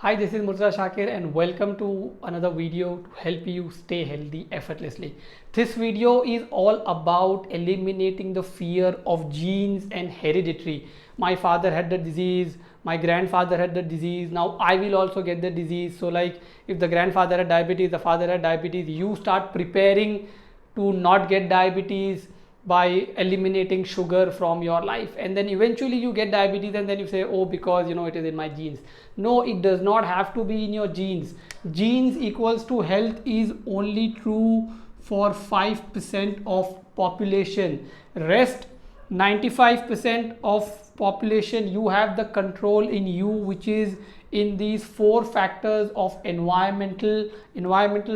Hi, this is Murtaza Shakir and welcome to another video to help you stay healthy effortlessly. This video is all about eliminating the fear of genes and hereditary. My father had the disease, my grandfather had the disease, now I will also get the disease. So like if the grandfather had diabetes, the father had diabetes, you start preparing to not get diabetes by eliminating sugar from your life, and then eventually you get diabetes and then you say, oh, because it is in my genes. No, it does not have to be in your genes. Genes equals to health is only true for 5% of population. Rest 95% of population, you have the control in you, which is in these four factors of environmental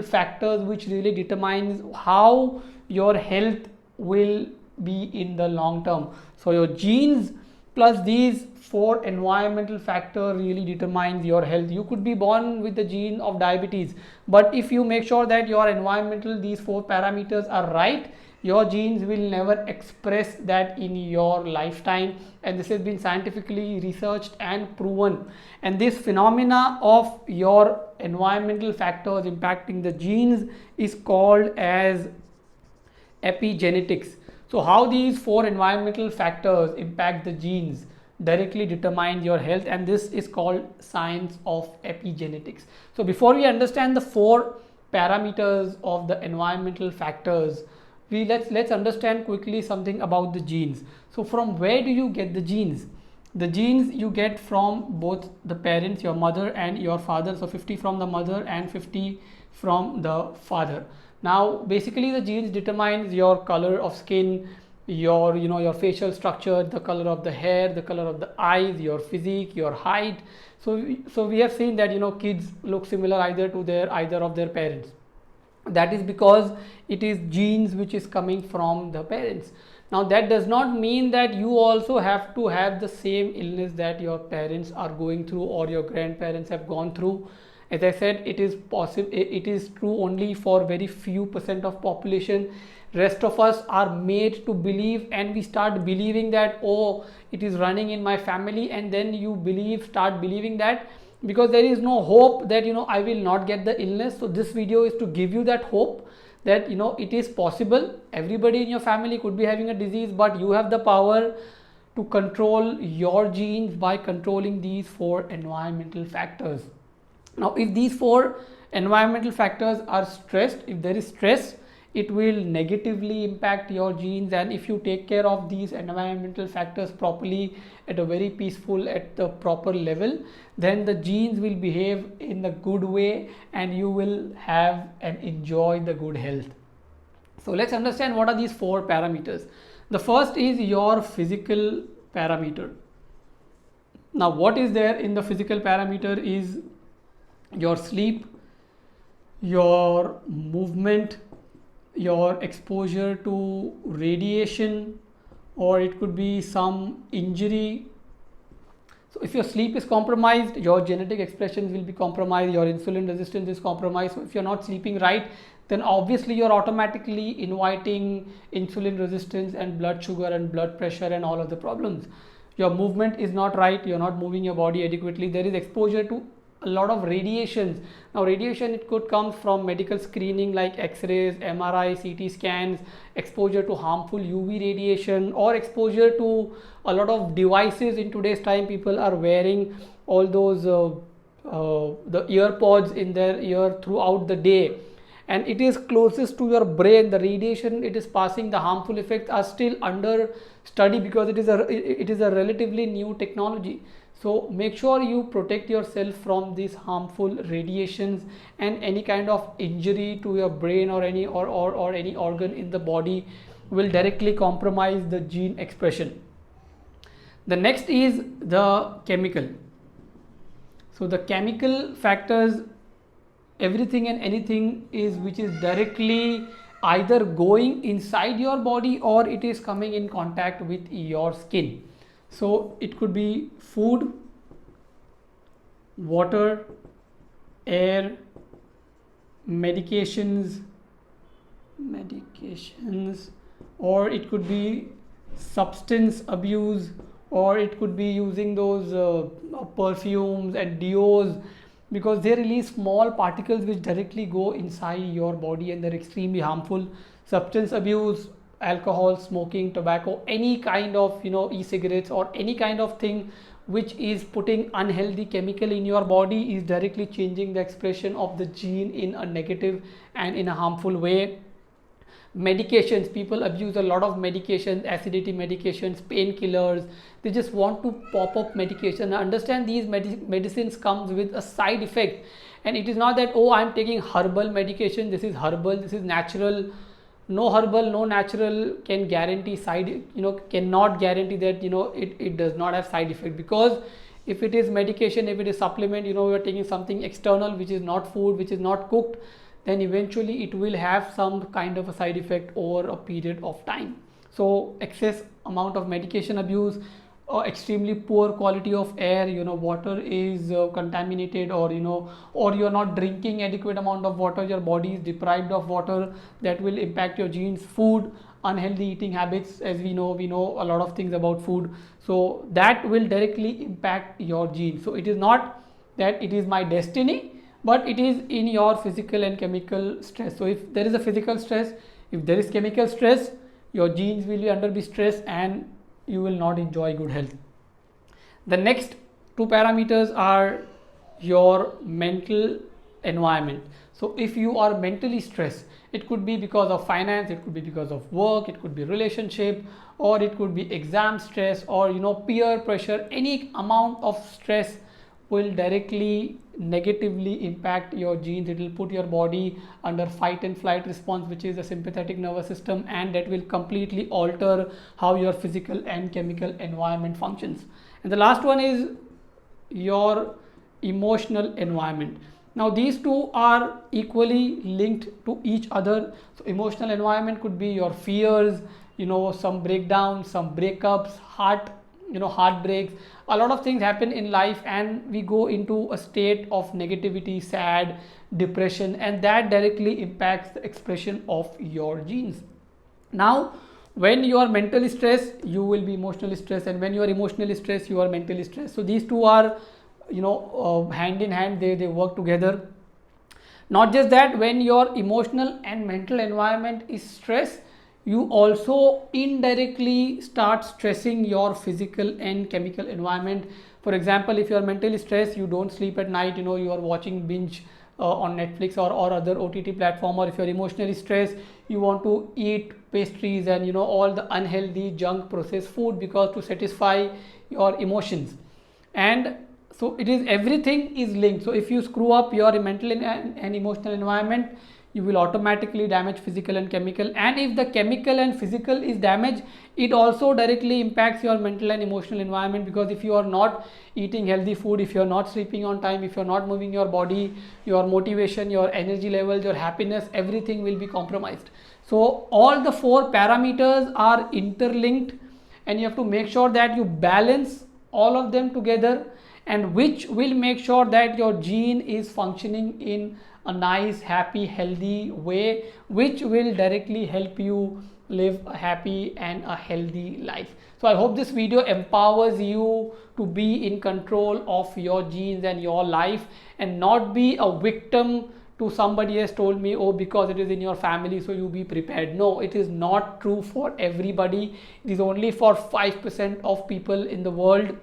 factors, which really determines how your health will be in the long term. So your genes plus these four environmental factor really determines your health. You could be born with the gene of diabetes, but if you make sure that your environmental, these four parameters are right, your genes will never express that in your lifetime, and this has been scientifically researched and proven. And this phenomena of your environmental factors impacting the genes is called as epigenetics. So how these four environmental factors impact the genes directly determine your health, and this is called science of epigenetics. So before we understand the four parameters of the environmental factors, let's understand quickly something about the genes. So from where do you get the genes? The genes you get from both the parents, your mother and your father. So 50 from the mother and 50 from the father. Now basically the genes determines your color of skin, your facial structure, the color of the hair, the color of the eyes, your physique, your height. So we have seen that kids look similar either of their parents. That is because it is genes which is coming from the parents. Now that does not mean that you also have to have the same illness that your parents are going through or your grandparents have gone through. As I said, it is possible, it is true only for very few percent of population. Rest of us are made to believe, and we start believing that, oh, it is running in my family, and then you start believing that, because there is no hope that I will not get the illness. So this video is to give you that hope that it is possible. Everybody in your family could be having a disease, but you have the power to control your genes by controlling these four environmental factors. Now if these four environmental factors are stressed, if there is stress, it will negatively impact your genes, and if you take care of these environmental factors properly at a very peaceful, at the proper level, then the genes will behave in a good way and you will have and enjoy the good health. So let's understand what are these four parameters. The first is your physical parameter. Now what is there in the physical parameter is your sleep, your movement, your exposure to radiation, or it could be some injury. So if your sleep is compromised, your genetic expressions will be compromised, your insulin resistance is compromised. So if you're not sleeping right, then obviously you're automatically inviting insulin resistance and blood sugar and blood pressure and all of the problems. Your movement is not right, you're not moving your body adequately, there is exposure to a lot of radiations. Now radiation, it could come from medical screening like x-rays, MRI, CT scans, exposure to harmful UV radiation, or exposure to a lot of devices. In today's time, people are wearing all those the ear pods in their ear throughout the day, and it is closest to your brain. The radiation it is passing, the harmful effects are still under study because it is a relatively new technology. So make sure you protect yourself from these harmful radiations, and any kind of injury to your brain or any organ in the body will directly compromise the gene expression. The next is the chemical. So the chemical factors, everything and anything which is directly either going inside your body or it is coming in contact with your skin. So it could be food, water, air, medications, or it could be substance abuse, or it could be using those perfumes and deos because they release small particles which directly go inside your body, and they're extremely harmful. Substance abuse, alcohol, smoking, tobacco, any kind of e-cigarettes or any kind of thing which is putting unhealthy chemical in your body is directly changing the expression of the gene in a negative and in a harmful way. Medications, people abuse a lot of medications, acidity medications, painkillers. They just want to pop up medication. Understand, these medicines comes with a side effect, and it is not that, oh, I'm taking herbal medication, this is herbal, this is natural. No herbal, no natural can guarantee cannot guarantee that it does not have side effect. Because if it is medication, if it is supplement, you are taking something external which is not food, which is not cooked, then eventually it will have some kind of a side effect over a period of time. So excess amount of medication abuse, extremely poor quality of air, water is contaminated, or you're not drinking adequate amount of water, your body is deprived of water, that will impact your genes. Food, unhealthy eating habits, as we know a lot of things about food, so that will directly impact your genes. So it is not that it is my destiny, but it is in your physical and chemical stress. So if there is a physical stress, if there is chemical stress, your genes will be under stress, and you will not enjoy good health. The next two parameters are your mental environment. So if you are mentally stressed, it could be because of finance, it could be because of work, it could be relationship, or it could be exam stress, or peer pressure. Any amount of stress will directly negatively impact your genes. It will put your body under fight and flight response, which is the sympathetic nervous system, and that will completely alter how your physical and chemical environment functions. And the last one is your emotional environment. Now these two are equally linked to each other. So emotional environment could be your fears, some breakdowns, some breakups, heartbreaks. A lot of things happen in life, and we go into a state of negativity, sad, depression, and that directly impacts the expression of your genes. Now when you are mentally stressed, you will be emotionally stressed, and when you are emotionally stressed, you are mentally stressed. So these two are hand in hand, they work together. Not just that, when your emotional and mental environment is stressed, you also indirectly start stressing your physical and chemical environment. For example, if you are mentally stressed, you don't sleep at night, you are watching binge on Netflix or other OTT platform. Or if you're emotionally stressed, you want to eat pastries and all the unhealthy junk processed food, because to satisfy your emotions. And so it is, everything is linked. So if you screw up your mental and emotional environment, you will automatically damage physical and chemical. And if the chemical and physical is damaged, it also directly impacts your mental and emotional environment, because if you are not eating healthy food, if you are not sleeping on time, if you are not moving your body, your motivation, your energy levels, your happiness, everything will be compromised. So all the four parameters are interlinked, and you have to make sure that you balance all of them together, and which will make sure that your gene is functioning in a nice, happy, healthy way, which will directly help you live a happy and a healthy life. So I hope this video empowers you to be in control of your genes and your life, and not be a victim to somebody has told me, oh, because it is in your family, so you be prepared. No, it is not true for everybody. It is only for 5% of people in the world.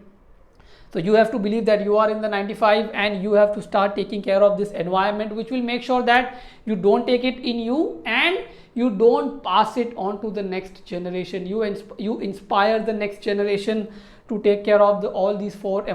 So you have to believe that you are in the 95, and you have to start taking care of this environment, which will make sure that you don't take it in you and you don't pass it on to the next generation. You inspire the next generation to take care of all these four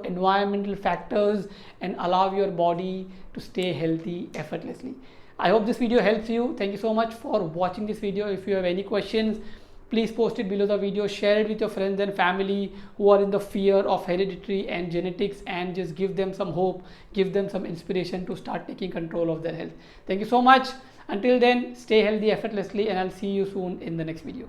environmental factors, and allow your body to stay healthy effortlessly. I hope this video helps you. Thank you so much for watching this video. If you have any questions, please post it below the video, share it with your friends and family who are in the fear of hereditary and genetics, and just give them some hope, give them some inspiration to start taking control of their health. Thank you so much. Until then, stay healthy effortlessly, and I'll see you soon in the next video.